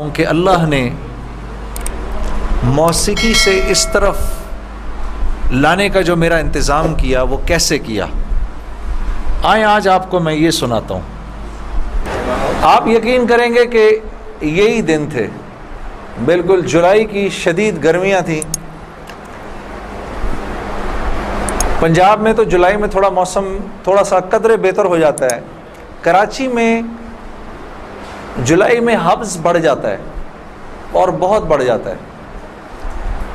کہ اللہ نے موسیقی سے اس طرف لانے کا جو میرا انتظام کیا وہ کیسے کیا. آئیں آج آپ کو میں یہ سناتا ہوں. آپ یقین کریں گے کہ یہی دن تھے، بالکل جولائی کی شدید گرمیاں تھیں. پنجاب میں تو جولائی میں موسم تھوڑا سا قدرے بہتر ہو جاتا ہے. کراچی میں جولائی میں حبس بڑھ جاتا ہے اور بہت بڑھ جاتا ہے.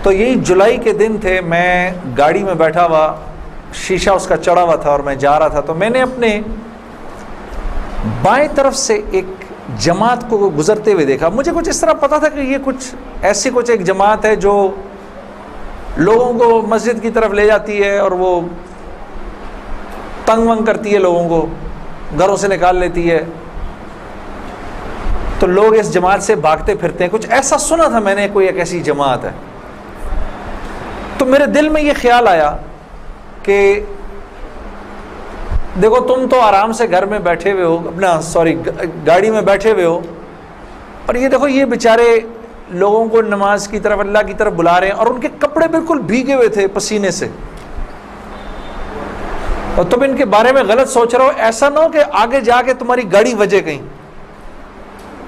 تو یہی جولائی کے دن تھے، میں گاڑی میں بیٹھا ہوا، شیشہ اس کا چڑھا ہوا تھا اور میں جا رہا تھا. تو میں نے اپنے بائیں طرف سے ایک جماعت کو گزرتے ہوئے دیکھا. مجھے کچھ اس طرح پتا تھا کہ یہ کچھ ایک جماعت ہے جو لوگوں کو مسجد کی طرف لے جاتی ہے اور وہ تنگ ونگ کرتی ہے، لوگوں کو گھروں سے نکال لیتی ہے. تو لوگ اس جماعت سے بھاگتے پھرتے ہیں. کچھ ایسا سنا تھا میں نے، کوئی ایک ایسی جماعت ہے. تو میرے دل میں یہ خیال آیا کہ دیکھو تم تو آرام سے گھر میں بیٹھے ہوئے ہو، گاڑی میں بیٹھے ہوئے ہو، اور یہ دیکھو یہ بیچارے لوگوں کو نماز کی طرف، اللہ کی طرف بلا رہے ہیں، اور ان کے کپڑے بالکل بھیگے ہوئے تھے پسینے سے، اور تم ان کے بارے میں غلط سوچ رہے ہو. ایسا نہ ہو کہ آگے جا کے تمہاری گاڑی وجے کہیں.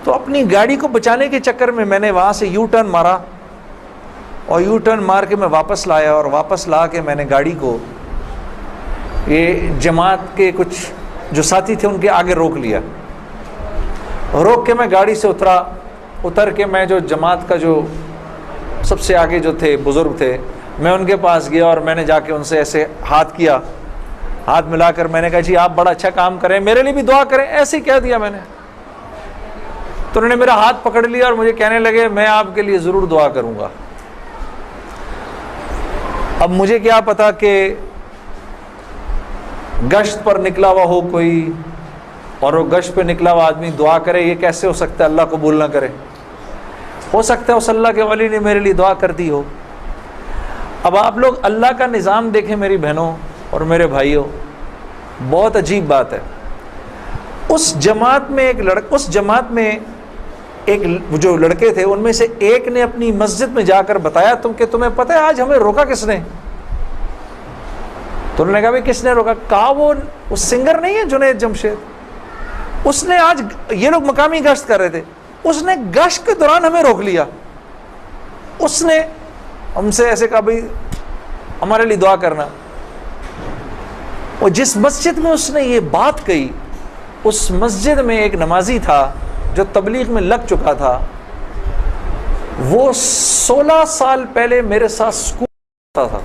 تو اپنی گاڑی کو بچانے کے چکر میں نے وہاں سے یو ٹرن مارا، اور یو ٹرن مار کے میں واپس لایا، اور واپس لا کے میں نے گاڑی کو یہ جماعت کے کچھ جو ساتھی تھے ان کے آگے روک لیا. روک کے میں گاڑی سے اتر کے میں جو جماعت کا جو سب سے آگے جو تھے بزرگ تھے، میں ان کے پاس گیا اور میں نے جا کے ان سے ایسے ہاتھ ملا کر میں نے کہا جی آپ بڑا اچھا کام کریں، میرے لیے بھی دعا کریں. ایسے ہی کہہ دیا میں نے. تو انہوں نے میرا ہاتھ پکڑ لیا اور مجھے کہنے لگے میں آپ کے لیے ضرور دعا کروں گا. اب مجھے کیا پتا کہ گشت پر نکلا ہوا ہو کوئی، اور وہ گشت پہ نکلا ہوا آدمی دعا کرے، یہ کیسے ہو سکتا ہے؟ اللہ قبول نہ کرے. ہو سکتا ہے اس اللہ کے ولی نے میرے لیے دعا کر دی ہو. اب آپ لوگ اللہ کا نظام دیکھیں میری بہنوں اور میرے بھائیوں، بہت عجیب بات ہے. اس جماعت میں ایک جو لڑکے تھے ان میں سے ایک نے اپنی مسجد میں جا کر بتایا کہ تمہیں پتہ ہے آج ہمیں روکا کس نے؟ تو انہوں نے کہا بھائی کس نے روکا؟ کہا وہ سنگر نہیں ہے جنید جمشید، اس نے آج، یہ لوگ مقامی گشت کر رہے تھے، اس نے گشت کے دوران ہمیں روک لیا. اس نے ہم سے ایسے کہا بھائی ہمارے لیے دعا کرنا. اور جس مسجد میں اس نے یہ بات کہی، اس مسجد میں ایک نمازی تھا جو تبلیغ میں لگ چکا تھا. وہ 16 سال پہلے میرے ساتھ سکول پڑھتا تھا.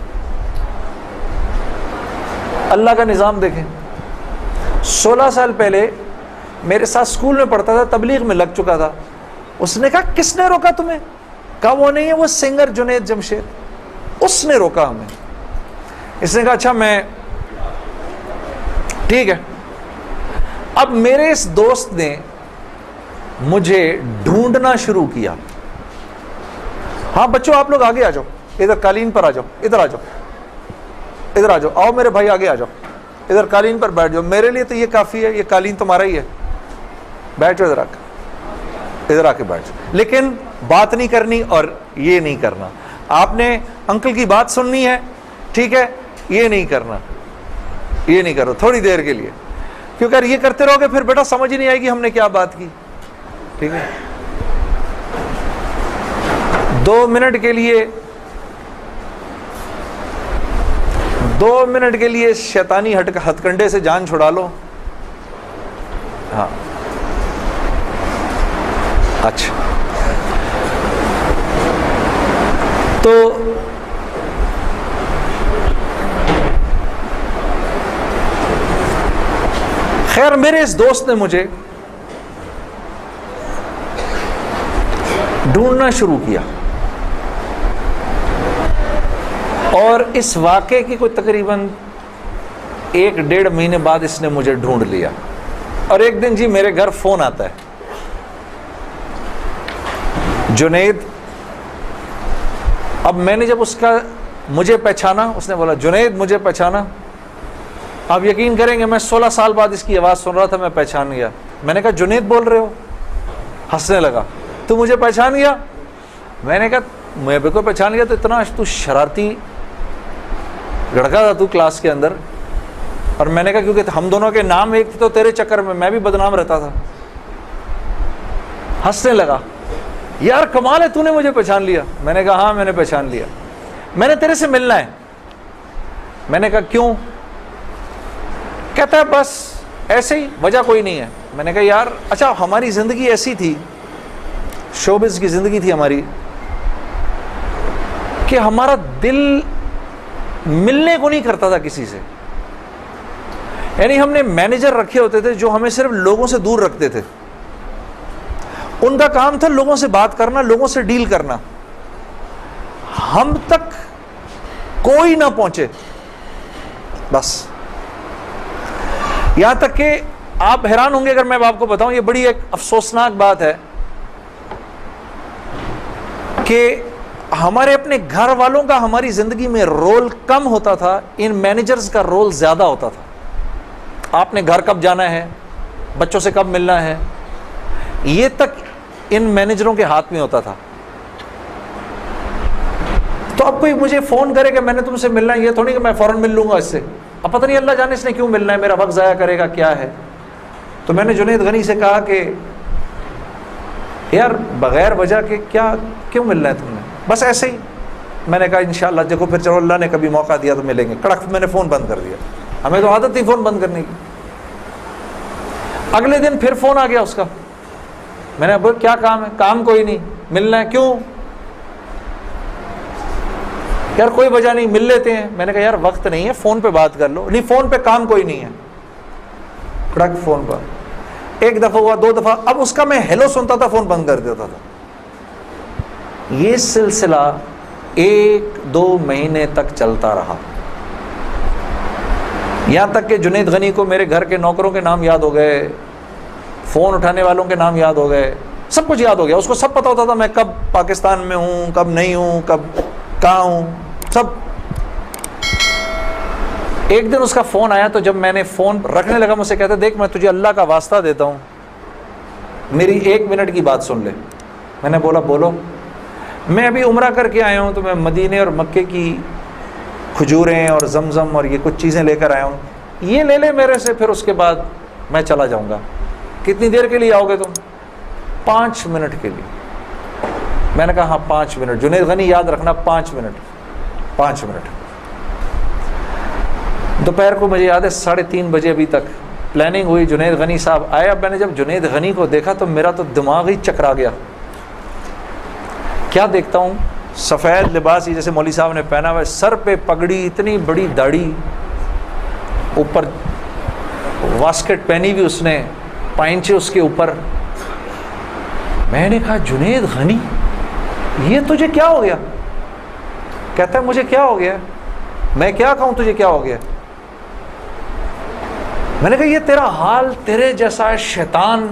اللہ کا نظام دیکھیں، 16 سال پہلے میرے ساتھ سکول میں پڑھتا تھا، تبلیغ میں لگ چکا تھا. اس نے کہا کس نے روکا تمہیں؟ کہا وہ نہیں ہے، وہ سنگر جنید جمشید، اس نے روکا ہمیں. اس نے کہا اچھا میں ٹھیک ہے. اب میرے اس دوست نے مجھے ڈھونڈنا شروع کیا. ہاں بچوں آپ لوگ آگے آ جاؤ، ادھر قالین پر آ جاؤ، ادھر آ جاؤ، آؤ میرے بھائی آگے آ جاؤ، ادھر قالین پر بیٹھ جاؤ. میرے لیے تو یہ کافی ہے، یہ قالین تمہارا ہی ہے، بیٹھ جاؤ ادھر آ کے بیٹھ جاؤ. لیکن بات نہیں کرنی اور یہ نہیں کرنا. آپ نے انکل کی بات سننی ہے، ٹھیک ہے، یہ نہیں کرو تھوڑی دیر کے لیے، کیونکہ اگر یہ کرتے رہو گے پھر بیٹا سمجھ ہی نہیں آئے گی ہم نے کیا بات کی. ٹھیک ہے، 2 منٹ کے لیے شیطانی ہتھ کنڈے سے جان چھڑا لو. ہاں اچھا، تو خیر میرے اس دوست نے مجھے ڈھونڈنا شروع کیا، اور اس واقعے کی کوئی تقریباً 1-1.5 مہینے بعد اس نے مجھے ڈھونڈ لیا. اور ایک دن جی میرے گھر فون آتا ہے، جنید. اب میں نے جب مجھے پہچانا، اس نے بولا جنید مجھے پہچانا. آپ یقین کریں گے میں 16 سال بعد اس کی آواز سن رہا تھا، میں پہچان گیا. میں نے کہا جنید بول رہے ہو؟ ہنسنے لگا. تو مجھے پہچان گیا؟ میں نے کہا میں بالکل پہچان گیا، تو اتنا تو شرارتی لڑکا تھا تو کلاس کے اندر. اور میں نے کہا کیونکہ ہم دونوں کے نام ایک تھے تو تیرے چکر میں بھی بدنام رہتا تھا. ہنسنے لگا، یار کمال ہے تو نے مجھے پہچان لیا. میں نے کہا ہاں میں نے پہچان لیا، میں نے تیرے سے ملنا ہے. میں نے کہا کیوں؟ کہتا ہے بس ایسے ہی، وجہ کوئی نہیں ہے. میں نے کہا یار اچھا ہماری زندگی ایسی تھی، شوبز کی زندگی تھی ہماری، کہ ہمارا دل ملنے کو نہیں کرتا تھا کسی سے. یعنی ہم نے مینیجر رکھے ہوتے تھے جو ہمیں صرف لوگوں سے دور رکھتے تھے. ان کا کام تھا لوگوں سے بات کرنا، لوگوں سے ڈیل کرنا، ہم تک کوئی نہ پہنچے بس. یہاں تک کہ آپ حیران ہوں گے اگر میں آپ کو بتاؤں، یہ بڑی ایک افسوسناک بات ہے کہ ہمارے اپنے گھر والوں کا ہماری زندگی میں رول کم ہوتا تھا، ان مینیجرز کا رول زیادہ ہوتا تھا. آپ نے گھر کب جانا ہے، بچوں سے کب ملنا ہے، یہ تک ان مینیجروں کے ہاتھ میں ہوتا تھا. تو اب کوئی مجھے فون کرے کہ میں نے تم سے ملنا ہے، یہ تھوڑی کہ میں فوراً مل لوں گا اس سے. اب پتہ نہیں اللہ جانے اس نے کیوں ملنا ہے، میرا وقت ضائع کرے گا کیا ہے. تو میں نے جنید غنی سے کہا کہ یار بغیر وجہ کے کیوں ملنا ہے تم نے، بس ایسے ہی. میں نے کہا انشاءاللہ دیکھو پھر چلو اللہ نے کبھی موقع دیا تو ملیں گے. کڑک میں نے فون بند کر دیا. ہمیں تو عادت تھی فون بند کرنے کی. اگلے دن پھر فون آ گیا اس کا. میں نے بول کیا کام ہے؟ کام کوئی نہیں، ملنا ہے. کیوں؟ یار کوئی وجہ نہیں، مل لیتے ہیں. میں نے کہا یار وقت نہیں ہے، فون پہ بات کر لو. نہیں فون پہ کام کوئی نہیں ہے. کڑک فون پر ایک دفعہ ہوا، دو دفعہ، اب اس کا میں ہیلو سنتا تھا فون بند کر دیتا تھا. یہ سلسلہ 1-2 مہینے تک چلتا رہا، یہاں تک کہ جنید غنی کو میرے گھر کے نوکروں کے نام یاد ہو گئے، فون اٹھانے والوں کے نام یاد ہو گئے، سب کچھ یاد ہو گیا. اس کو سب پتا ہوتا تھا میں کب پاکستان میں ہوں، کب نہیں ہوں، کب کہاں ہوں، سب. ایک دن اس کا فون آیا تو جب میں نے فون رکھنے لگا مجھ سے کہتا دیکھ میں تجھے اللہ کا واسطہ دیتا ہوں میری 1 منٹ کی بات سن لے. میں نے بولا بولو. میں ابھی عمرہ کر کے آیا ہوں تو میں مدینے اور مکے کی کھجوریں اور زمزم اور یہ کچھ چیزیں لے کر آیا ہوں، یہ لے لے میرے سے، پھر اس کے بعد میں چلا جاؤں گا. کتنی دیر کے لیے آؤ گے تم؟ 5 منٹ کے لیے. میں نے کہا ہاں 5 منٹ. جنید غنی یاد رکھنا 5 منٹ. 5 منٹ. دوپہر کو مجھے یاد ہے 3:30 بجے ابھی تک پلاننگ ہوئی. جنید غنی صاحب آئے. اب میں نے جب جنید غنی کو دیکھا تو میرا تو دماغ ہی چکرا گیا. کیا دیکھتا ہوں، سفید لباس جیسے مولوی صاحب نے پہنا ہوا ہے، سر پہ پگڑی، اتنی بڑی داڑھی، اوپر واسکٹ پہنی ہوئی اس نے، پائنچے اس کے اوپر. میں نے کہا جنید غنی یہ تجھے کیا ہو گیا؟ کہتا ہے مجھے کیا ہو گیا؟ میں کیا کہوں تجھے کیا ہو گیا؟ میں نے کہا یہ تیرا حال تیرے جیسا شیطان،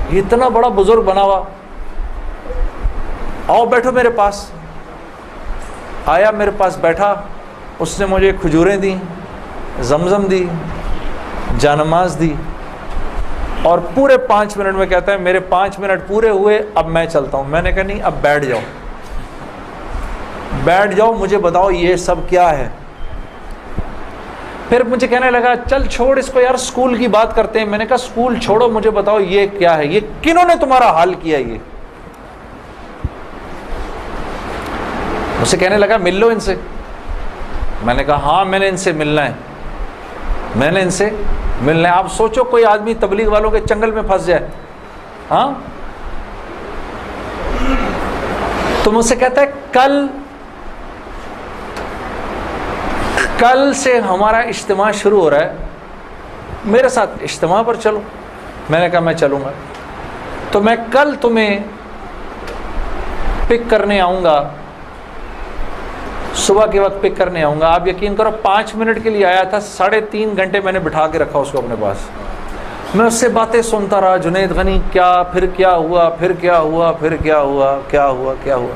یہ اتنا بڑا بزرگ بنا ہوا، آؤ بیٹھو میرے پاس. آیا میرے پاس بیٹھا، اس نے مجھے کھجوریں دیں، زمزم دی، جانماز دی، اور پورے 5 منٹ میں کہتا ہے میرے 5 منٹ پورے ہوئے، اب میں چلتا ہوں. میں نے کہا نہیں، اب بیٹھ جاؤ، بیٹھ جاؤ، مجھے بتاؤ یہ سب کیا ہے. پھر مجھے کہنے لگا چل چھوڑ اس کو یار، اسکول کی بات کرتے ہیں. میں نے کہا اسکول چھوڑو، مجھے بتاؤ یہ کیا ہے، یہ کنہوں نے تمہارا حال کیا؟ یہ مجھ سے کہنے لگا مل لو ان سے. میں نے کہا ہاں میں نے ان سے ملنا ہے، میں نے ان سے ملنا ہے. آپ سوچو کوئی آدمی تبلیغ والوں کے چنگل میں پھنس جائے، ہاں. تو مجھ سے کہتا ہے کل سے ہمارا اجتماع شروع ہو رہا ہے، میرے ساتھ اجتماع پر چلو. میں نے کہا میں چلوں گا. تو میں کل تمہیں پک کرنے آؤں گا، صبح کے وقت پک کرنے آؤں گا. آپ یقین کرو 5 منٹ کے لیے آیا تھا، 3.5 گھنٹے میں نے بٹھا کے رکھا اس کو اپنے پاس. میں اس سے باتیں سنتا رہا، جنید غنی کیا، پھر کیا ہوا، پھر کیا ہوا، پھر کیا ہوا، کیا ہوا، کیا ہوا.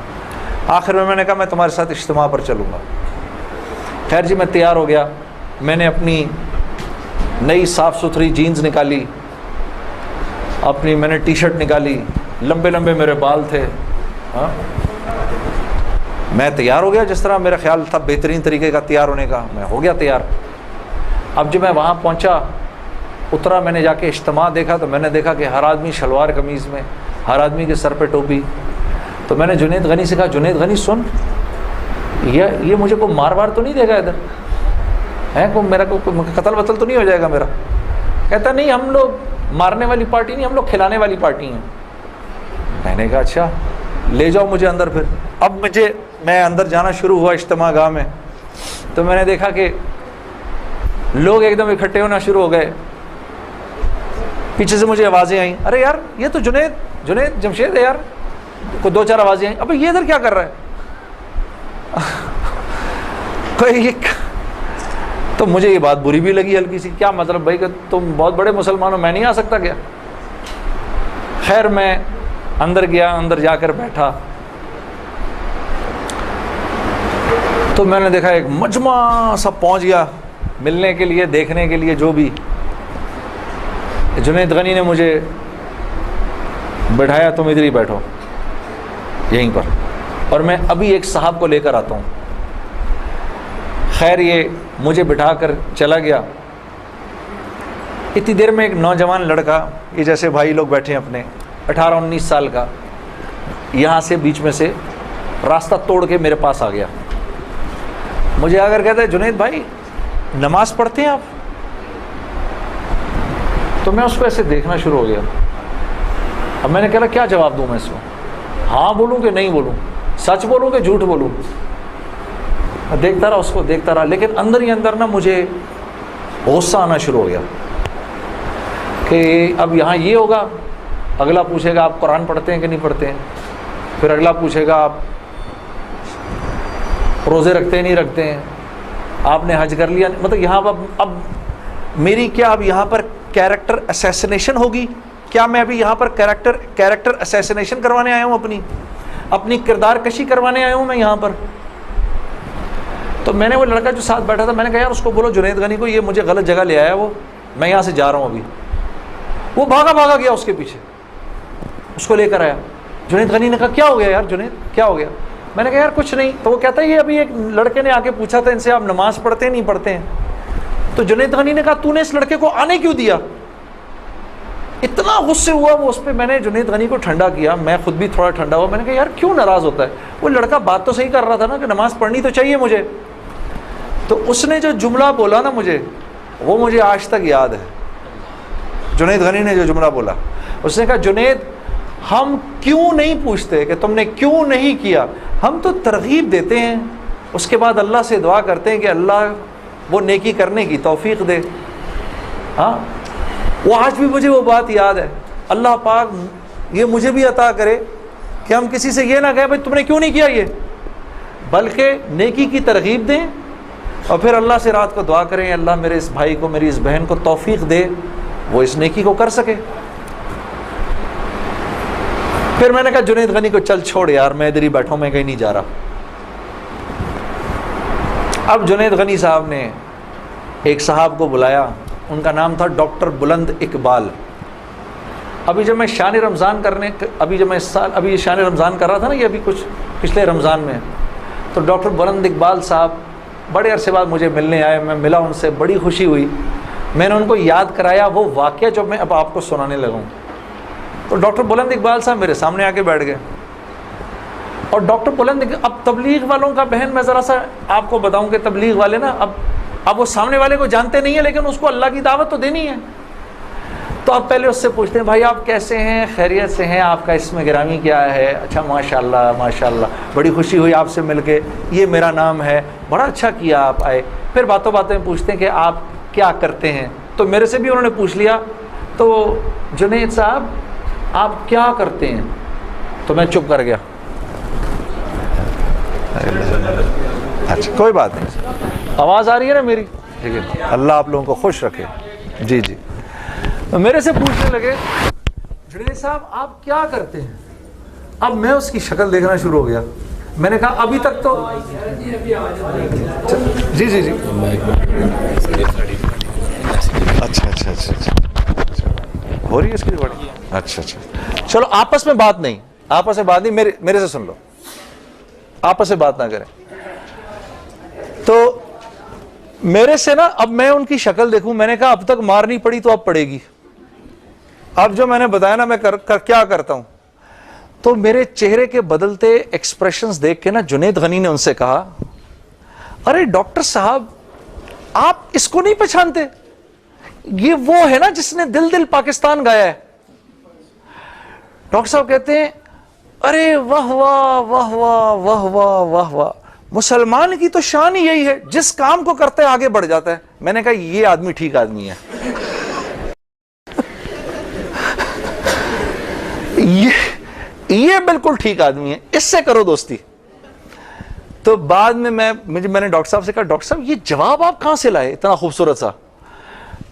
آخر میں نے کہا میں تمہارے ساتھ اجتماع پر چلوں گا. خیر جی میں تیار ہو گیا. میں نے اپنی نئی صاف ستھری جینز نکالی، اپنی میں نے ٹی شرٹ نکالی، لمبے لمبے میرے بال تھے. ہاں میں تیار ہو گیا جس طرح میرا خیال تھا بہترین طریقے کا تیار ہونے کا, میں ہو گیا تیار. اب جب میں وہاں پہنچا, اترا, میں نے جا کے اجتماع دیکھا تو میں نے دیکھا کہ ہر آدمی شلوار قمیض میں, ہر آدمی کے سر پہ ٹوپی. تو میں نے جنید غنی سے کہا, جنید غنی سن, یہ مجھے کوئی مار وار تو نہیں دے گا ادھر ہے, کو میرا کو قتل وتل تو نہیں ہو جائے گا میرا؟ کہتا نہیں, ہم لوگ مارنے والی پارٹی نہیں, ہم لوگ کھلانے والی پارٹی ہیں. میں نے کہا اچھا لے جاؤ مجھے اندر. پھر اب میں اندر جانا شروع ہوا اجتماع گاہ میں, تو میں نے دیکھا کہ لوگ ایک دم اکٹھے ہونا شروع ہو گئے. پیچھے سے مجھے آوازیں آئیں, ارے یار یہ تو جنید جمشید ہے یار. کو دو چار آوازیں آئیں, ابھی یہ ادھر کیا کر رہا ہے کوئی. تو مجھے یہ بات بری بھی لگی ہلکی سی, کیا مطلب بھائی کہ تم بہت بڑے مسلمان ہو, میں نہیں آ سکتا کیا؟ خیر میں اندر گیا, اندر جا کر بیٹھا تو میں نے دیکھا ایک مجمع سب پہنچ گیا ملنے کے لیے, دیکھنے کے لیے. جو بھی جنید غنی نے مجھے بٹھایا, تم ادھر ہی بیٹھو یہیں پر, اور میں ابھی ایک صاحب کو لے کر آتا ہوں. خیر یہ مجھے بٹھا کر چلا گیا. اتنی دیر میں ایک نوجوان لڑکا, یہ جیسے بھائی لوگ بیٹھے ہیں اپنے, 18-19 سال کا, یہاں سے بیچ میں سے راستہ توڑ کے میرے پاس آ گیا. مجھے آ کر کہتا ہے, جنید بھائی نماز پڑھتے ہیں آپ؟ تو میں اس کو ایسے دیکھنا شروع ہو گیا. اب میں نے کہا کیا جواب دوں میں اس کو, ہاں بولوں کہ نہیں بولوں, سچ بولوں کہ جھوٹ بولوں؟ دیکھتا رہا اس کو, دیکھتا رہا, لیکن اندر ہی اندر نا مجھے غصہ آنا شروع ہو گیا کہ اب یہاں یہ ہوگا, اگلا پوچھے گا آپ قرآن پڑھتے ہیں کہ نہیں پڑھتے ہیں, پھر اگلا پوچھے گا آپ روزے رکھتے ہیں نہیں رکھتے ہیں, آپ نے حج کر لیا. مطلب یہاں اب میری کیا اب یہاں پر کیریکٹر اسیسنیشن ہوگی کیا؟ میں ابھی یہاں پر کیریکٹر اسیسنیشن کروانے آیا ہوں, اپنی کردار کشی کروانے آیا ہوں میں یہاں پر. تو میں نے وہ لڑکا جو ساتھ بیٹھا تھا, میں نے کہا یار اس کو بولو جنید غنی کو, یہ مجھے غلط جگہ لے آیا, وہ میں یہاں سے جا رہا ہوں ابھی. وہ بھاگا گیا اس کے پیچھے, اس کو لے کر آیا. جنید غنی نے کہا کیا ہو گیا یار جنید, کیا ہو گیا؟ میں نے کہا یار کچھ نہیں. تو وہ کہتا ہے یہ ابھی ایک لڑکے نے آ کے پوچھا تھا ان سے, آپ نماز پڑھتے ہیں نہیں پڑھتے ہیں؟ تو جنید غنی نے کہا تو نے اس لڑکے کو آنے کیوں دیا؟ اتنا غصے ہوا وہ اس پہ. میں نے جنید غنی کو ٹھنڈا کیا, میں خود بھی تھوڑا ٹھنڈا ہوا. میں نے کہا یار کیوں ناراض ہوتا ہے؟ وہ لڑکا بات تو صحیح کر رہا تھا نا کہ نماز پڑھنی تو چاہیے مجھے. تو اس نے جو جملہ بولا نا مجھے, وہ مجھے آج تک یاد ہے. جنید غنی نے جو جملہ بولا, اس نے کہا جنید ہم کیوں نہیں پوچھتے کہ تم نے کیوں نہیں کیا, ہم تو ترغیب دیتے ہیں, اس کے بعد اللہ سے دعا کرتے ہیں کہ اللہ وہ نیکی کرنے کی توفیق دے. ہاں وہ آج بھی مجھے وہ بات یاد ہے. اللہ پاک یہ مجھے بھی عطا کرے کہ ہم کسی سے یہ نہ کہیں بھائی تم نے کیوں نہیں کیا یہ, بلکہ نیکی کی ترغیب دیں اور پھر اللہ سے رات کو دعا کریں اللہ میرے اس بھائی کو, میری اس بہن کو توفیق دے وہ اس نیکی کو کر سکے. پھر میں نے کہا جنید غنی کو چل چھوڑ یار, میں ادھر ہی بیٹھا ہوں, میں کہیں نہیں جا رہا. اب جنید غنی صاحب نے ایک صاحب کو بلایا, ان کا نام تھا ڈاکٹر بلند اقبال. ابھی جب میں شان رمضان شان رمضان کر رہا تھا نا, یہ ابھی کچھ پچھلے رمضان میں, تو ڈاکٹر بلند اقبال صاحب بڑے عرصے بعد مجھے ملنے آئے. میں ملا ان سے, بڑی خوشی ہوئی. میں نے ان کو یاد کرایا وہ واقعہ جو میں اب آپ کو سنانے لگا ہوں. تو ڈاکٹر بلند اقبال صاحب میرے سامنے آ کے بیٹھ گئے. اور ڈاکٹر بلند, اب تبلیغ والوں کا بہن میں ذرا سا آپ کو بتاؤں کہ تبلیغ والے نا اب وہ سامنے والے کو جانتے نہیں ہیں, لیکن اس کو اللہ کی دعوت تو دینی ہے. تو آپ پہلے اس سے پوچھتے ہیں بھائی آپ کیسے ہیں, خیریت سے ہیں, آپ کا اسم گرامی کیا ہے؟ اچھا ماشاء اللہ بڑی خوشی ہوئی آپ سے مل کے, یہ میرا نام ہے, بڑا اچھا کیا آپ آئے. پھر باتوں میں پوچھتے ہیں کہ آپ کیا کرتے ہیں. تو میرے سے بھی انہوں نے پوچھ لیا, تو جنید صاحب آپ کیا کرتے ہیں؟ تو میں چپ کر گیا. اچھا کوئی بات نہیں, آواز آ رہی ہے نا میری؟ ٹھیک ہے, اللہ آپ لوگوں کو خوش رکھے. جی تو میرے سے پوچھنے لگے جنید صاحب آپ کیا کرتے ہیں. اب میں اس کی شکل دیکھنا شروع ہو گیا. میں نے کہا ابھی تک تو جی اچھا ہو رہی ہے اس کی ریکارڈنگ؟ اچھا اچھا، چلو آپس میں بات نہیں، آپس میں بات نہیں، میرے سے سن لو، آپس میں بات نہ کریں. تو میرے سے نا اب میں ان کی شکل دیکھوں، میں نے کہا اب تک مار نہیں پڑی تو اب پڑے گی. اب جو میں نے بتایا نا میں کیا کرتا ہوں، تو میرے چہرے کے بدلتے ایکسپریشنز دیکھ کے نا جنید غنی نے ان سے کہا ارے ڈاکٹر صاحب آپ اس کو نہیں پہچانتے، یہ وہ ہے نا جس نے دل دل پاکستان گایا ہے. ڈاکٹر صاحب کہتے ہیں ارے واہ واہ واہ واہ واہ واہ واہ واہ، مسلمان کی تو شان ہی یہی ہے، جس کام کو کرتے آگے بڑھ جاتا ہے. میں نے کہا یہ آدمی ٹھیک آدمی ہے، یہ بالکل ٹھیک آدمی ہے، اس سے کرو دوستی. تو بعد میں میں نے ڈاکٹر صاحب سے کہا ڈاکٹر صاحب یہ جواب آپ کہاں سے لائے اتنا خوبصورت سا؟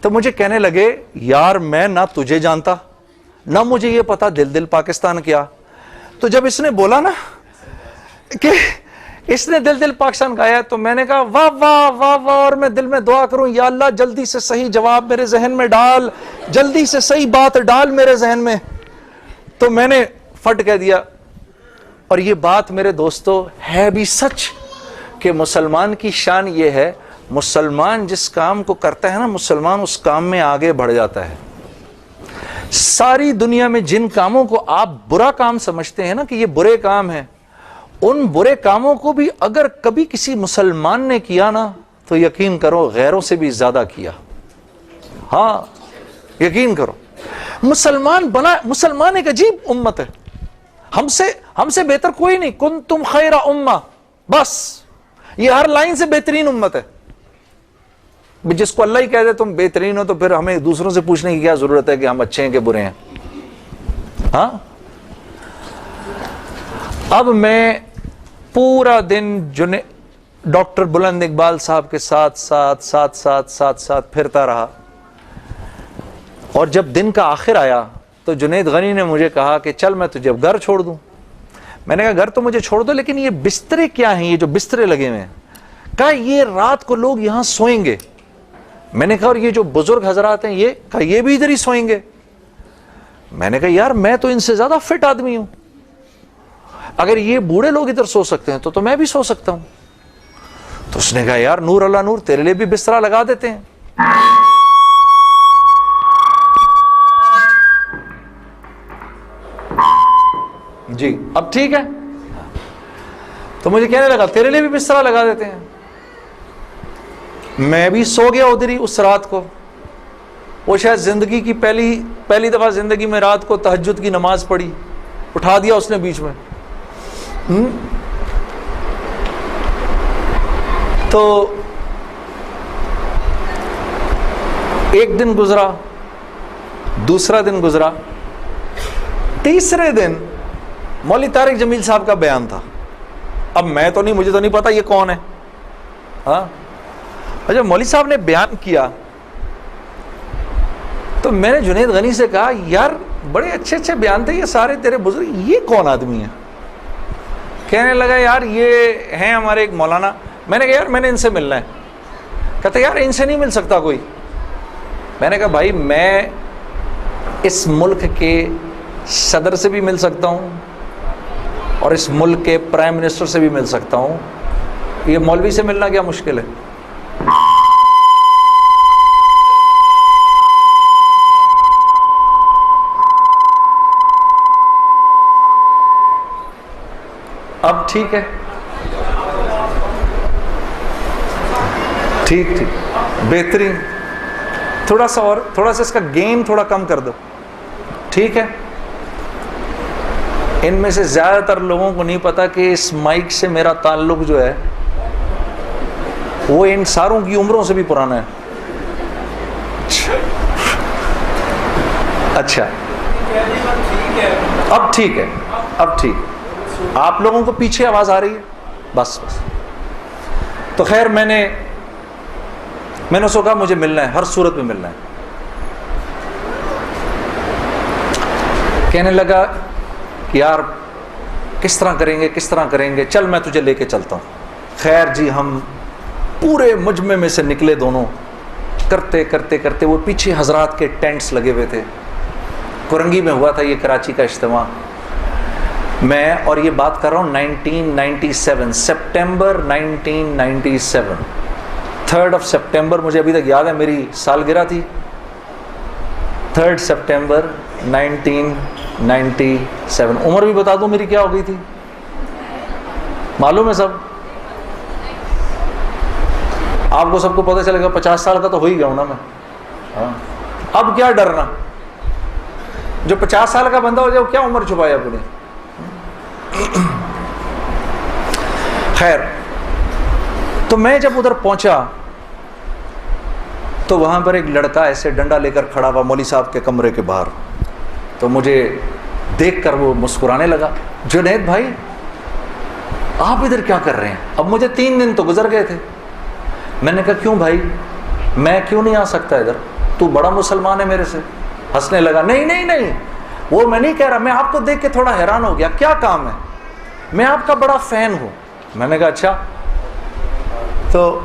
تو مجھے کہنے لگے یار میں نہ تجھے جانتا نہ مجھے یہ پتا دل دل پاکستان کیا. تو جب اس نے بولا نا کہ اس نے دل دل پاکستان گایا تو میں نے کہا واہ واہ واہ واہ، اور میں دل میں دعا کروں یا اللہ جلدی سے صحیح جواب میرے ذہن میں ڈال، جلدی سے صحیح بات ڈال میرے ذہن میں. تو میں نے فٹ کہہ دیا. اور یہ بات میرے دوستو ہے بھی سچ کہ مسلمان کی شان یہ ہے، مسلمان جس کام کو کرتا ہے نا مسلمان اس کام میں آگے بڑھ جاتا ہے. ساری دنیا میں جن کاموں کو آپ برا کام سمجھتے ہیں نا کہ یہ برے کام ہیں، ان برے کاموں کو بھی اگر کبھی کسی مسلمان نے کیا نا تو یقین کرو غیروں سے بھی زیادہ کیا. ہاں یقین کرو، مسلمان ایک عجیب امت ہے، ہم سے بہتر کوئی نہیں. کنتم خیر امہ، بس یہ ہر لائن سے بہترین امت ہے. جس کو اللہ ہی کہہ دے تم بہترین ہو تو پھر ہمیں دوسروں سے پوچھنے کی کیا ضرورت ہے کہ ہم اچھے ہیں کہ برے ہیں. ہاں اب میں پورا دن ڈاکٹر بلند اقبال صاحب کے ساتھ پھرتا رہا. اور جب دن کا آخر آیا تو جنید غنی نے مجھے کہا کہ چل میں تجھے اب گھر چھوڑ دوں. میں نے کہا گھر تو مجھے چھوڑ دو لیکن یہ بسترے کیا ہیں، یہ جو بسترے لگے ہوئے ہیں؟ کہا یہ رات کو لوگ یہاں سوئیں گے. میں نے کہا اور یہ جو بزرگ حضرات ہیں یہ بھی ادھر ہی سوئیں گے. میں نے کہا یار میں تو ان سے زیادہ فٹ آدمی ہوں، اگر یہ بوڑھے لوگ ادھر سو سکتے ہیں تو میں بھی سو سکتا ہوں. تو اس نے کہا یار نور اللہ نور، تیرے لیے بھی بسترا لگا دیتے ہیں. جی اب ٹھیک ہے. تو مجھے کہنے لگا تیرے لیے بھی بسترا لگا دیتے ہیں. میں بھی سو گیا ادھر ہی اس رات کو. وہ شاید زندگی کی پہلی دفعہ زندگی میں رات کو تہجد کی نماز پڑھی، اٹھا دیا اس نے بیچ میں. تو ایک دن گزرا، دوسرا دن گزرا، تیسرے دن مولوی طارق جمیل صاحب کا بیان تھا. اب مجھے تو نہیں پتا یہ کون ہے. ہاں جب مولوی صاحب نے بیان کیا تو میں نے جنید غنی سے کہا یار بڑے اچھے اچھے بیان تھے یہ سارے تیرے بزرگ، یہ کون آدمی ہے؟ کہنے لگا یار یہ ہیں ہمارے ایک مولانا. میں نے کہا یار میں نے ان سے ملنا ہے. کہتا یار ان سے نہیں مل سکتا کوئی. میں نے کہا بھائی میں اس ملک کے صدر سے بھی مل سکتا ہوں اور اس ملک کے پرائم منسٹر سے بھی مل سکتا ہوں، یہ مولوی سے ملنا کیا مشکل ہے؟ اب ٹھیک ہے، ٹھیک بہترین. تھوڑا سا اس کا گین تھوڑا کم کر دو. ٹھیک ہے. ان میں سے زیادہ تر لوگوں کو نہیں پتا کہ اس مائک سے میرا تعلق جو ہے وہ ان ساروں کی عمروں سے بھی پرانا ہے. اچھا اب ٹھیک ہے، اب ٹھیک. آپ لوگوں کو پیچھے آواز آ رہی ہے؟ بس. تو خیر میں نے اس کو کہا مجھے ملنا ہے، ہر صورت میں ملنا ہے. کہنے لگا کہ یار کس طرح کریں گے، چل میں تجھے لے کے چلتا ہوں. خیر جی ہم پورے مجمع میں سے نکلے دونوں، کرتے وہ پیچھے حضرات کے ٹینٹس لگے ہوئے تھے. کرنگی میں ہوا تھا یہ کراچی کا اجتماع. میں اور یہ بات کر رہا ہوں 1997 سپٹمبر 1997 3 سپٹمبر مجھے ابھی تک یاد ہے, میری سالگرہ تھی 3 سپٹمبر 1997. عمر بھی بتا دوں میری کیا ہو گئی تھی, معلوم ہے سب آپ کو, سب کو پتہ چلے گا. 50 سال کا تو ہو ہی گیا ہوں نا میں. اب کیا ڈرنا, جو 50 سال کا بندہ ہو جائے وہ کیا عمر چھپایا اپنی. خیر, تو میں جب ادھر پہنچا تو وہاں پر ایک لڑکا ایسے ڈنڈا لے کر کھڑا ہوا مولوی صاحب کے کمرے کے باہر. تو مجھے دیکھ کر وہ مسکرانے لگا, جنید بھائی آپ ادھر کیا کر رہے ہیں؟ اب مجھے 3 دن تو گزر گئے تھے. میں نے کہا کیوں بھائی, میں کیوں نہیں آ سکتا ادھر, تو بڑا مسلمان ہے میرے سے. ہنسنے لگا, نہیں نہیں نہیں وہ میں نہیں کہہ رہا, میں آپ کو دیکھ کے تھوڑا حیران ہو گیا, کیا کام ہے؟ میں آپ کا بڑا فین ہوں. میں نے کہا اچھا. تو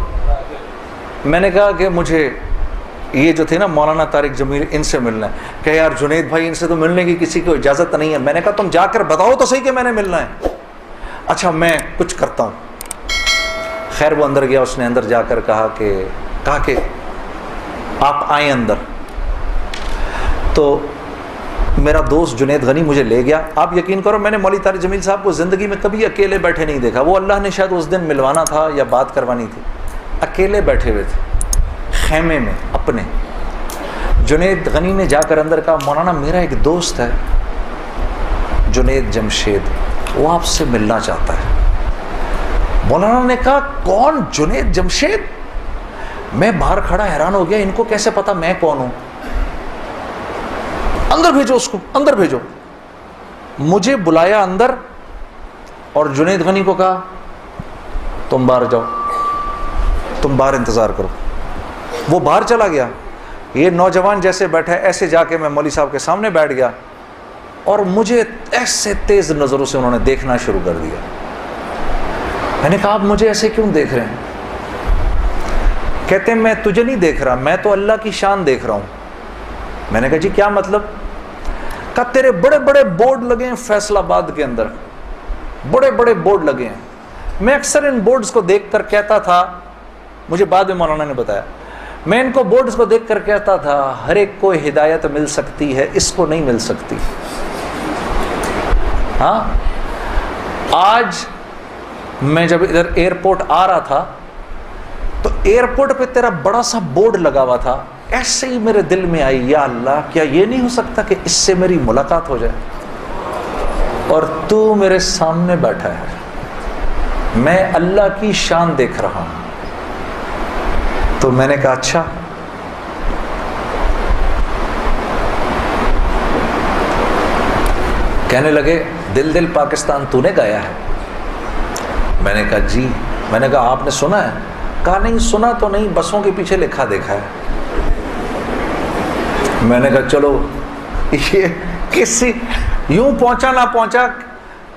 میں نے کہا کہ مجھے یہ جو تھے نا مولانا طارق جمیل, ان سے ملنا ہے. کہ یار جنید بھائی ان سے تو ملنے کی کسی کو اجازت نہیں ہے. میں نے کہا تم جا کر بتاؤ تو صحیح کہ میں نے ملنا ہے. اچھا میں کچھ کرتا ہوں. خیر وہ اندر گیا, اس نے اندر جا کر کہا کہ آپ آئیں اندر. تو میرا دوست جنید غنی مجھے لے گیا. آپ یقین کرو میں نے مولوی طارق جمیل صاحب کو زندگی میں کبھی اکیلے بیٹھے نہیں دیکھا. وہ اللہ نے شاید اس دن ملوانا تھا یا بات کروانی تھی, اکیلے بیٹھے ہوئے تھے خیمے میں اپنے. جنید غنی نے جا کر اندر کہا مولانا میرا ایک دوست ہے جنید جمشید, وہ آپ سے ملنا چاہتا ہے. مولانا نے کہا کون جنید جمشید؟ میں باہر کھڑا حیران ہو گیا, ان کو کیسے پتا میں کون ہوں؟ اندر بھیجو اس کو, اندر بھیجو. مجھے بلایا اندر اور جنید غنی کو کہا تم باہر جاؤ, تم باہر انتظار کرو. وہ باہر چلا گیا. یہ نوجوان جیسے بیٹھا ہے ایسے جا کے میں مولوی صاحب کے سامنے بیٹھ گیا اور مجھے ایسے تیز نظروں سے انہوں نے دیکھنا شروع کر دیا. میں نے کہا آپ مجھے ایسے کیوں دیکھ رہے ہیں؟ کہتے ہیں میں تجھے نہیں دیکھ رہا, میں تو اللہ کی شان دیکھ رہا ہوں. میں نے کہا جی کیا مطلب؟ کہا تیرے بڑے بڑے بورڈ لگے ہیں فیصل آباد کے اندر, بڑے بڑے بورڈ لگے ہیں. میں اکثر ان بورڈز کو دیکھ کر کہتا تھا, مجھے بعد میں مولانا نے بتایا, میں ان کو بورڈز کو دیکھ کر کہتا تھا ہر ایک کو ہدایت مل سکتی ہے, اس کو نہیں مل سکتی. ہاں آج میں جب ادھر ایئرپورٹ آ رہا تھا تو ایئرپورٹ پہ تیرا بڑا سا بورڈ لگا ہوا تھا, ایسے ہی میرے دل میں آئی یا اللہ کیا یہ نہیں ہو سکتا کہ اس سے میری ملاقات ہو جائے, اور تو میرے سامنے بیٹھا ہے, میں اللہ کی شان دیکھ رہا ہوں. تو میں نے کہا اچھا. کہنے لگے دل دل پاکستان تو نے گایا ہے؟ میں نے کہا جی. میں نے کہا آپ نے سنا ہے؟ کہا نہیں سنا تو نہیں, بسوں کے پیچھے لکھا دیکھا ہے. میں نے کہا چلو یہ کسی یوں پہنچا نہ پہنچا,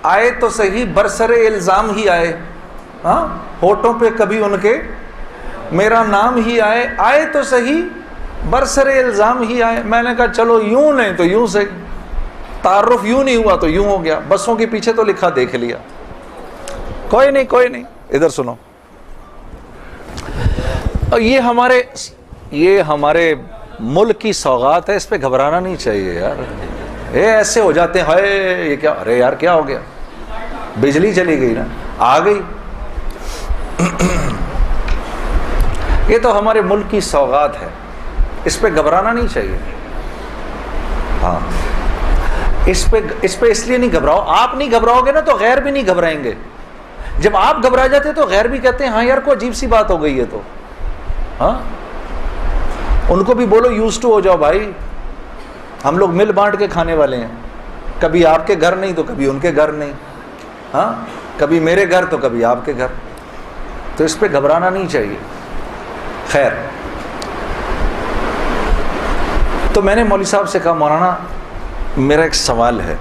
آئے تو صحیح برسر الزام ہی آئے, ہاں ہوٹوں پہ کبھی ان کے میرا نام ہی آئے, آئے تو صحیح برسر الزام ہی آئے. میں نے کہا چلو یوں نہیں تو یوں سے, تعارف یوں نہیں ہوا تو یوں ہو گیا, بسوں کے پیچھے تو لکھا دیکھ لیا. کوئی نہیں کوئی نہیں, ادھر سنو. اور یہ ہمارے ملک کی سوغات ہے, اس پہ گھبرانا نہیں چاہیے یار. یہ ایسے ہو جاتے ہیں ہائے یہ کیا, ارے یار کیا ہو گیا, بجلی چلی گئی نا, آ گئی. یہ تو ہمارے ملک کی سوغات ہے, اس پہ گھبرانا نہیں چاہیے. ہاں اس پہ اس لیے نہیں گھبراؤ, آپ نہیں گھبراؤ گے نا تو غیر بھی نہیں گھبرائیں گے. جب آپ گھبرا جاتے تو غیر بھی کہتے ہیں ہاں یار کوئی عجیب سی بات ہو گئی ہے. تو ہاں ان کو بھی بولو یوز ٹو ہو جاؤ بھائی, ہم لوگ مل بانٹ کے کھانے والے ہیں, کبھی آپ کے گھر نہیں تو کبھی ان کے گھر نہیں, ہاں کبھی میرے گھر تو کبھی آپ کے گھر. تو اس پہ گھبرانا نہیں چاہیے. خیر, تو میں نے مولوی صاحب سے کہا مولانا میرا ایک سوال ہے.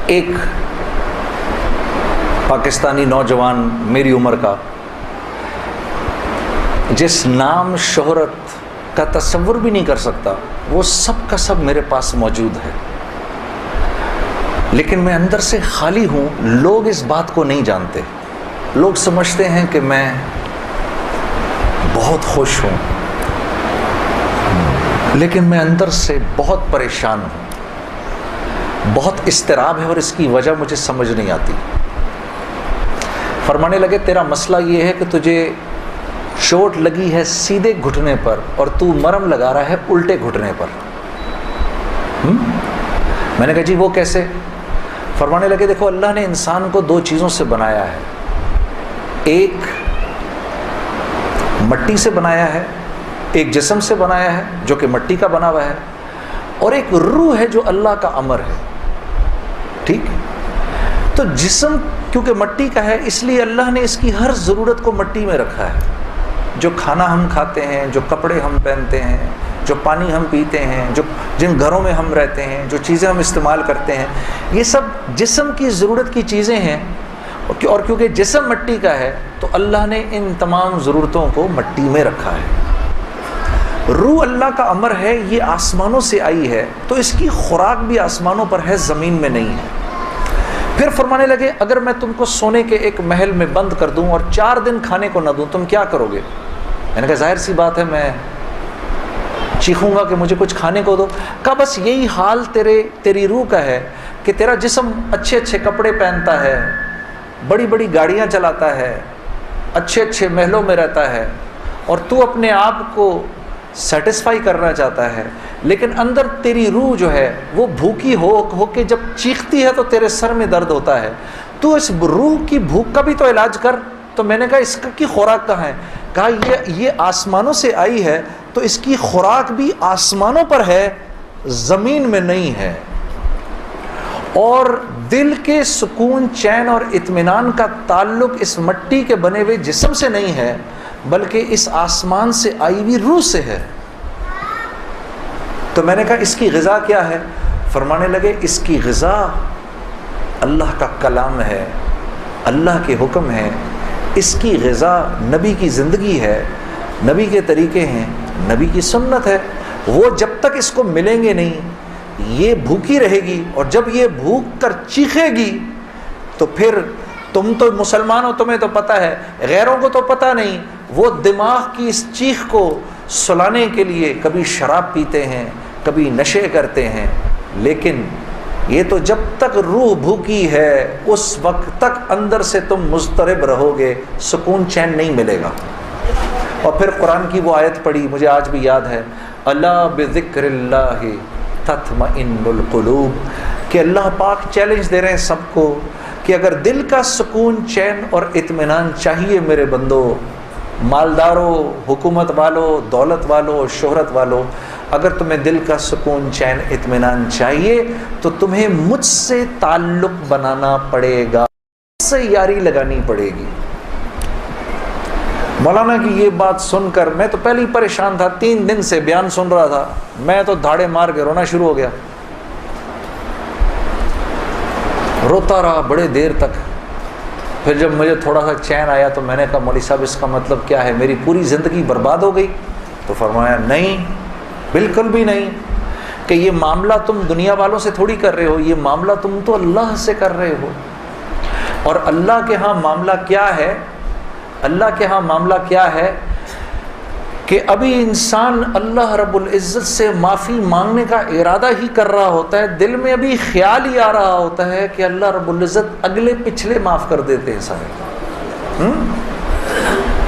ایک پاکستانی نوجوان میری عمر کا, جس نام شہرت کا تصور بھی نہیں کر سکتا, وہ سب کا سب میرے پاس موجود ہے، لیکن میں اندر سے خالی ہوں. لوگ اس بات کو نہیں جانتے. لوگ سمجھتے ہیں کہ میں بہت خوش ہوں، لیکن میں اندر سے بہت پریشان ہوں. بہت اضطراب ہے اور اس کی وجہ مجھے سمجھ نہیں آتی. فرمانے لگے تیرا مسئلہ یہ ہے کہ تجھے چوٹ لگی ہے سیدھے گھٹنے پر اور تو مرہم لگا رہا ہے الٹے گھٹنے پر. میں نے کہا جی وہ کیسے؟ فرمانے لگے دیکھو اللہ نے انسان کو دو چیزوں سے بنایا ہے. ایک مٹی سے بنایا ہے، ایک جسم سے بنایا ہے جو کہ مٹی کا بنا ہوا ہے، اور ایک روح ہے جو اللہ کا امر ہے. ٹھیک؟ تو جسم کیونکہ مٹی کا ہے اس لیے اللہ نے اس کی ہر ضرورت کو مٹی میں رکھا ہے. جو کھانا ہم کھاتے ہیں، جو کپڑے ہم پہنتے ہیں، جو پانی ہم پیتے ہیں، جن گھروں میں ہم رہتے ہیں، جو چیزیں ہم استعمال کرتے ہیں، یہ سب جسم کی ضرورت کی چیزیں ہیں. اور کیونکہ جسم مٹی کا ہے تو اللہ نے ان تمام ضرورتوں کو مٹی میں رکھا ہے. روح اللہ کا امر ہے، یہ آسمانوں سے آئی ہے تو اس کی خوراک بھی آسمانوں پر ہے، زمین میں نہیں ہے. پھر فرمانے لگے اگر میں تم کو سونے کے ایک محل میں بند کر دوں اور 4 دن کھانے کو نہ دوں تم کیا کرو گے؟ میں نے کہا ظاہر سی بات ہے میں چیخوں گا کہ مجھے کچھ کھانے کو دو. کہا بس یہی حال تیری روح کا ہے کہ تیرا جسم اچھے اچھے کپڑے پہنتا ہے، بڑی بڑی گاڑیاں چلاتا ہے، اچھے اچھے محلوں میں رہتا ہے، اور تو اپنے آپ کو سیٹسفائی کرنا چاہتا ہے، لیکن اندر تیری روح جو ہے وہ بھوکی ہو کے جب چیختی ہے تو تیرے سر میں درد ہوتا ہے. تو اس روح کی بھوک کا بھی تو علاج کر. تو میں نے کہا اس کی خوراک کہاں ہے؟ کہا یہ آسمانوں سے آئی ہے تو اس کی خوراک بھی آسمانوں پر ہے، زمین میں نہیں ہے. اور دل کے سکون، چین اور اطمینان کا تعلق اس مٹی کے بنے ہوئے جسم سے نہیں ہے بلکہ اس آسمان سے آئی ہوئی روح سے ہے. تو میں نے کہا اس کی غذا کیا ہے؟ فرمانے لگے اس کی غذا اللہ کا کلام ہے، اللہ کے حکم ہے. اس کی غذا نبی کی زندگی ہے، نبی کے طریقے ہیں، نبی کی سنت ہے. وہ جب تک اس کو ملیں گے نہیں یہ بھوکی رہے گی، اور جب یہ بھوک کر چیخے گی تو پھر تم تو مسلمان ہو، تمہیں تو پتہ ہے، غیروں کو تو پتہ نہیں. وہ دماغ کی اس چیخ کو سلانے کے لیے کبھی شراب پیتے ہیں، کبھی نشے کرتے ہیں، لیکن یہ تو جب تک روح بھوکی ہے اس وقت تک اندر سے تم مضطرب رہو گے، سکون چین نہیں ملے گا. اور پھر قرآن کی وہ آیت پڑھی مجھے آج بھی یاد ہے، الا بذکر اللہ تطمئن القلوب، کہ اللہ پاک چیلنج دے رہے ہیں سب کو کہ اگر دل کا سکون، چین اور اطمینان چاہیے میرے بندو، مالداروں، حکومت والوں، دولت والوں، شہرت والوں، اگر تمہیں دل کا سکون، چین، اطمینان چاہیے تو تمہیں مجھ سے تعلق بنانا پڑے گا، مجھ سے یاری لگانی پڑے گی. مولانا کی یہ بات سن کر میں تو پہلے ہی پریشان تھا، 3 دن سے بیان سن رہا تھا، میں تو دھاڑے مار کے رونا شروع ہو گیا. روتا رہا بڑے دیر تک. پھر جب مجھے تھوڑا سا چین آیا تو میں نے کہا مولوی صاحب اس کا مطلب کیا ہے، میری پوری زندگی برباد ہو گئی؟ تو فرمایا نہیں، بالکل بھی نہیں، کہ یہ معاملہ تم دنیا والوں سے تھوڑی کر رہے ہو، یہ معاملہ تم تو اللہ سے کر رہے ہو. اور اللہ کے ہاں معاملہ کیا ہے؟ اللہ کے ہاں معاملہ کیا ہے کہ ابھی انسان اللہ رب العزت سے معافی مانگنے کا ارادہ ہی کر رہا ہوتا ہے، دل میں ابھی خیال ہی آ رہا ہوتا ہے کہ اللہ رب العزت اگلے پچھلے معاف کر دیتے ہیں سارے.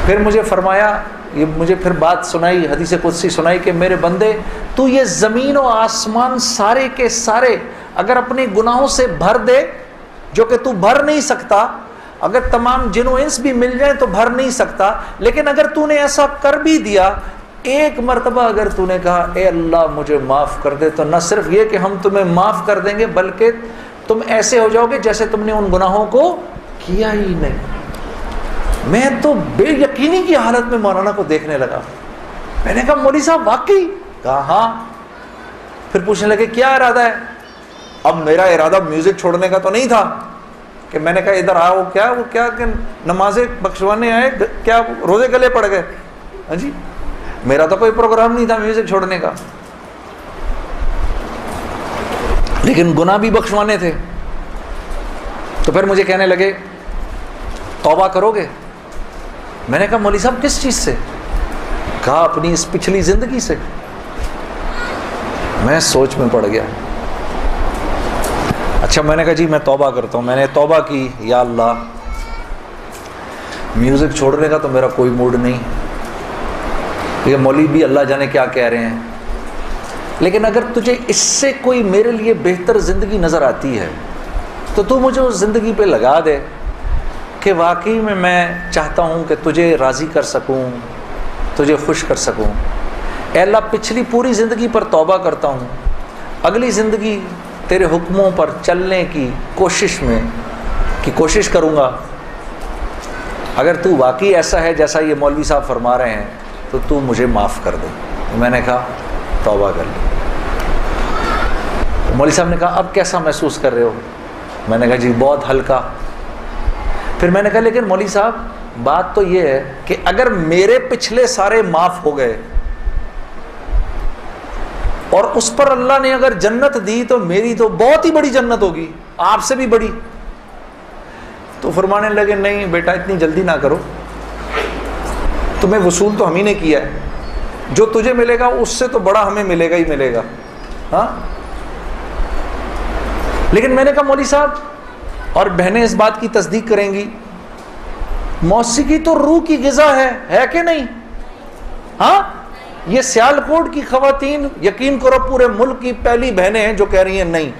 پھر مجھے فرمایا، یہ مجھے پھر بات سنائی، حدیث قدسی سنائی کہ میرے بندے تو یہ زمین و آسمان سارے کے سارے اگر اپنے گناہوں سے بھر دے، جو کہ تو بھر نہیں سکتا، اگر تمام جن و انس بھی مل جائیں تو بھر نہیں سکتا، لیکن اگر تو نے ایسا کر بھی دیا، ایک مرتبہ اگر تو نے کہا اے اللہ مجھے معاف کر دے، تو نہ صرف یہ کہ ہم تمہیں معاف کر دیں گے بلکہ تم ایسے ہو جاؤ گے جیسے تم نے ان گناہوں کو کیا ہی نہیں. میں تو بے یقینی کی حالت میں مولانا کو دیکھنے لگا. میں نے کہا مولوی صاحب واقعی؟ کہا ہاں. پھر پوچھنے لگے کیا ارادہ ہے؟ اب میرا ارادہ میوزک چھوڑنے کا تو نہیں تھا کہ میں نے کہا ادھر آؤ، وہ کیا کہ نمازیں بخشوانے آئے، کیا روزے گلے پڑ گئے؟ ہاں جی، میرا تو کوئی پروگرام نہیں تھا میوزک چھوڑنے کا. لیکن گناہ بھی بخشوانے تھے. تو پھر مجھے کہنے لگے توبہ کرو گے؟ میں نے کہا مولوی صاحب کس چیز سے؟ کہا اپنی اس پچھلی زندگی سے. میں سوچ میں پڑ گیا. اچھا میں نے کہا جی میں توبہ کرتا ہوں. میں نے توبہ کی، یا اللہ میوزک چھوڑنے کا تو میرا کوئی موڈ نہیں، یہ مولوی بھی اللہ جانے کیا کہہ رہے ہیں، لیکن اگر تجھے اس سے کوئی میرے لیے بہتر زندگی نظر آتی ہے تو تو مجھے اس زندگی پہ لگا دے کہ واقعی میں چاہتا ہوں کہ تجھے راضی کر سکوں، تجھے خوش کر سکوں. اے اللہ پچھلی پوری زندگی پر توبہ کرتا ہوں، اگلی زندگی تیرے حکموں پر چلنے کی کوشش کروں گا. اگر تو واقعی ایسا ہے جیسا یہ مولوی صاحب فرما رہے ہیں تو تو مجھے معاف کر دے. میں نے کہا توبہ کر لی. مولوی صاحب نے کہا اب کیسا محسوس کر رہے ہو؟ میں نے کہا جی بہت ہلکا. پھر میں نے کہا لیکن مولوی صاحب بات تو یہ ہے کہ اگر میرے پچھلے سارے معاف ہو گئے اور اس پر اللہ نے اگر جنت دی تو میری تو بہت ہی بڑی جنت ہوگی، آپ سے بھی بڑی. تو فرمانے لگے نہیں بیٹا اتنی جلدی نہ کرو، تمہیں وصول تو ہم ہی نے کیا ہے، جو تجھے ملے گا اس سے تو بڑا ہمیں ملے گا ہی ملے گا. ہاں لیکن میں نے کہا مولوی صاحب، اور بہنیں اس بات کی تصدیق کریں گی، موسیقی تو روح کی غذا ہے کہ نہیں؟ ہاں یہ سیالکوٹ کی خواتین یقین کرو پورے ملک کی پہلی بہنیں ہیں جو کہہ رہی ہیں نہیں،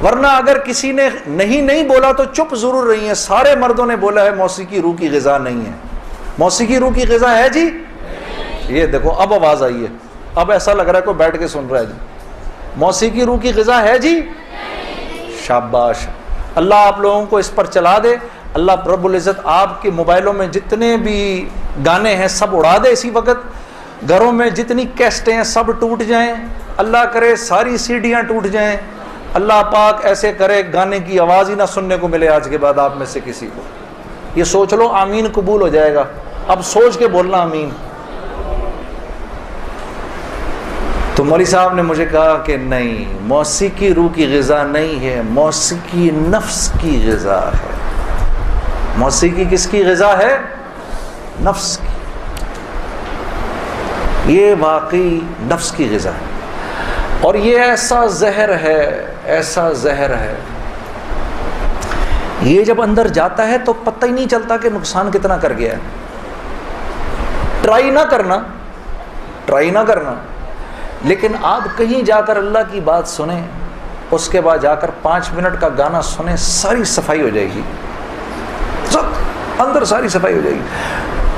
ورنہ اگر کسی نے نہیں بولا تو چپ ضرور رہی ہیں. سارے مردوں نے بولا ہے موسیقی روح کی غذا نہیں ہے. موسیقی روح کی غذا ہے جی. یہ دیکھو اب آواز آئی ہے، اب ایسا لگ رہا ہے کوئی بیٹھ کے سن رہا ہے جی. موسیقی روح کی غذا ہے جی. شاباش، اللہ آپ لوگوں کو اس پر چلا دے. اللہ رب العزت آپ کے موبائلوں میں جتنے بھی گانے ہیں سب اڑا دے اسی وقت. گھروں میں جتنی کیسٹیں ہیں سب ٹوٹ جائیں، اللہ کرے ساری سیڈیاں ٹوٹ جائیں. اللہ پاک ایسے کرے گانے کی آواز ہی نہ سننے کو ملے آج کے بعد آپ میں سے کسی کو. یہ سوچ لو آمین قبول ہو جائے گا. اب سوچ کے بولنا آمین. تو مولوی صاحب نے مجھے کہا کہ نہیں، موسیقی روح کی غذا نہیں ہے، موسیقی نفس کی غذا ہے. موسیقی کس کی غذا ہے؟ نفس کی. یہ واقعی نفس کی غذا ہے، اور یہ ایسا زہر ہے، ایسا زہر ہے، یہ جب اندر جاتا ہے تو پتہ ہی نہیں چلتا کہ نقصان کتنا کر گیا ہے. ٹرائی نہ کرنا. لیکن آپ کہیں جا کر اللہ کی بات سنیں، اس کے بعد جا کر 5 منٹ کا گانا سنیں، ساری صفائی ہو جائے گی، اندر ساری صفائی ہو جائے گی.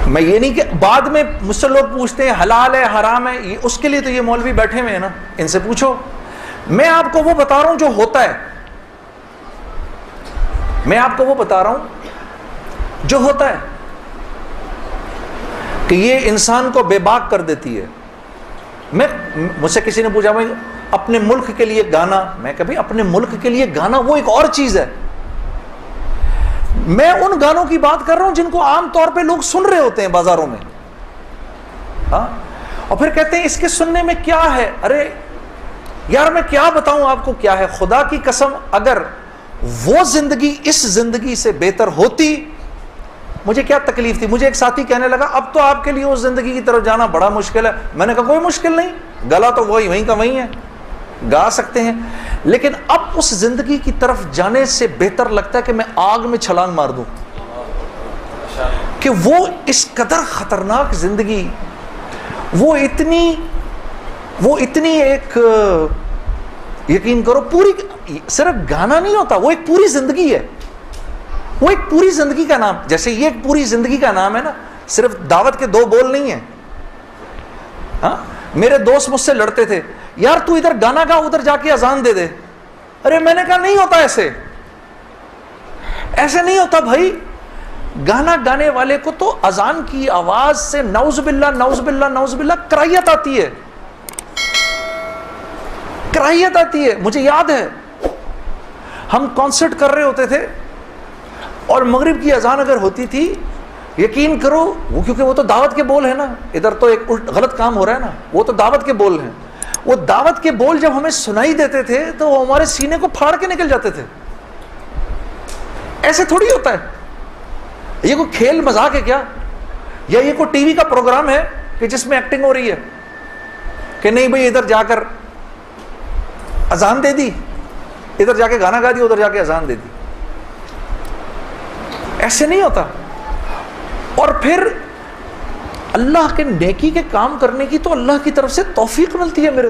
میں یہ نہیں کہ بعد میں مجھ سے لوگ پوچھتے ہیں حلال ہے حرام ہے، اس کے لیے تو یہ مولوی بیٹھے ہوئے ہیں نا، ان سے پوچھو. میں آپ کو وہ بتا رہا ہوں جو ہوتا ہے، میں آپ کو وہ بتا رہا ہوں جو ہوتا ہے کہ یہ انسان کو بے باک کر دیتی ہے. مجھ سے کسی نے پوچھا بھائی اپنے ملک کے لیے گانا، میں کہ بھائی اپنے ملک کے لیے گانا وہ ایک اور چیز ہے. میں ان گانوں کی بات کر رہا ہوں جن کو عام طور پہ لوگ سن رہے ہوتے ہیں بازاروں میں، ہاں، اور پھر کہتے ہیں اس کے سننے میں کیا ہے. ارے یار میں کیا بتاؤں آپ کو کیا ہے. خدا کی قسم اگر وہ زندگی اس زندگی سے بہتر ہوتی مجھے کیا تکلیف تھی. مجھے ایک ساتھی کہنے لگا اب تو آپ کے لیے اس زندگی کی طرف جانا بڑا مشکل ہے. میں نے کہا کوئی مشکل نہیں، گلا تو وہیں کا وہیں ہے، گا سکتے ہیں، لیکن اب اس زندگی کی طرف جانے سے بہتر لگتا ہے کہ میں آگ میں چھلانگ مار دوں، کہ وہ اس قدر خطرناک زندگی، وہ اتنی ایک، یقین کرو پوری، صرف گانا نہیں ہوتا، وہ ایک پوری زندگی ہے. وہ ایک پوری زندگی کا نام، جیسے یہ ایک پوری زندگی کا نام ہے نا، صرف دعوت کے 2 بول نہیں ہیں. ہاں میرے دوست مجھ سے لڑتے تھے، یار تو ادھر گانا گا ادھر جا کے اذان دے دے. ارے میں نے کہا نہیں ہوتا، ایسے نہیں ہوتا بھائی. گانا گانے والے کو تو اذان کی آواز سے نعوذ باللہ نعوذ باللہ نعوذ باللہ کراہیت آتی ہے، کراہیت آتی ہے. مجھے یاد ہے ہم کانسرٹ کر رہے ہوتے تھے اور مغرب کی اذان اگر ہوتی تھی، یقین کرو وہ، کیونکہ وہ تو دعوت کے بول ہیں نا، ادھر تو ایک غلط کام ہو رہا ہے نا، وہ تو دعوت کے بول ہیں. وہ دعوت کے بول جب ہمیں سنائی دیتے تھے تو وہ ہمارے سینے کو پھاڑ کے نکل جاتے تھے. ایسے تھوڑی ہوتا ہے. یہ کوئی کھیل مذاق ہے کیا؟ یا یہ کوئی ٹی وی کا پروگرام ہے کہ جس میں ایکٹنگ ہو رہی ہے کہ نہیں بھئی ادھر جا کر اذان دے دی, ادھر جا کے گانا گا دی, ادھر جا کے اذان دے دی. ایسے نہیں ہوتا. اور پھر اللہ کے نیکی کے کام کرنے کی تو اللہ کی طرف سے توفیق ملتی ہے میرے